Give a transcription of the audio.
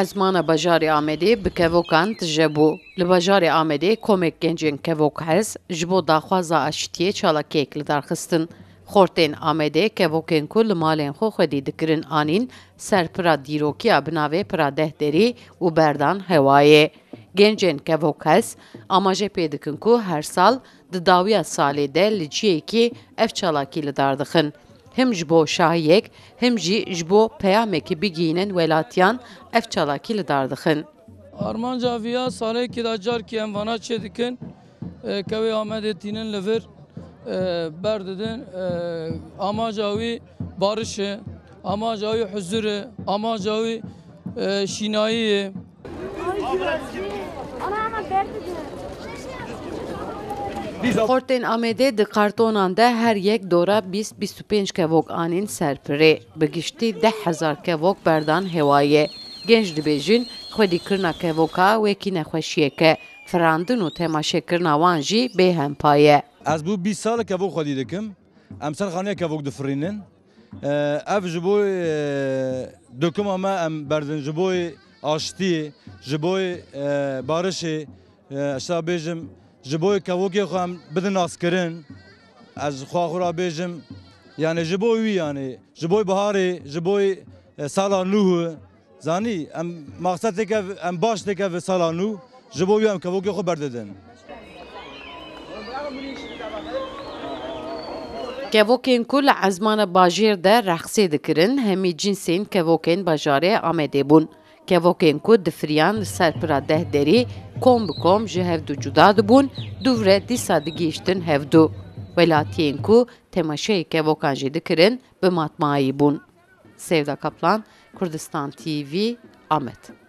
Ezmana bajarê Amedê bi kevokan tije bû. Li bajarê Amedê komek gencên kevok hez ji bo daxwaza aşitiyê çalakiyek li dar xistin. Xortên Amedê kevokên ku li malên xwe xwedî dikirin anîn serpira dîrokiya bi navê pira dehderî û berdan hewayê. Gencên kevok hez amaje pê dikin ku her sal di dawiya salê de li ciyekî ev çalakî li dar dixin. Hem ji bo şahiyek hem jî ji bo peyamekî bigînin welatiyan ev çalakî li dar dixin. Armanca viya salekî da carkî em vana çê dikin kevê Amedê tînin li vir berdidin amaca wî barış e, amaca wî huzur e, amaca wî şînayî ye. Xortên Amedê di kartonan de her yek dora 20-25 kevok anîn serpirê. Bi giştî 10,000 kevok berdan hewayê. Genç dibêjin xwedîkirina kevoka wekî nexweşiyek e. Firandin û temaşekirina wan jî bêhempa ye. Ez bû 20 sal kevok xwedî dikim. Em serxaniya kevok difirînin. Ev ji bo dokuma me em berdin ji bo aşitiyê, ji bo barişê, eşta bêjim ji bo kevokê xwe em bidin naskirin. Ez xwe xwe ra bêjim yani ji bo wî yani ji bo biharê, ji bo sala nû zanî em maqsedeke em baş dike ve sala nû ji bo wî em kevokê xwe berdidin. Kevokên ku li ezmana bajêr de rexsê dikirin hemî cinsên kevokên bajarê Amedê bûn. Kevokên ku difiriyan li ser pira dehderî kom bi kom ji hevdû cuda dibûn, dûvre dîsa digihîştin hevdû. Welatiyên ku temaşeyê kevokan jî dikirin bi matmayî bûn. Sevda Kaplan, Kurdistan TV, Amed.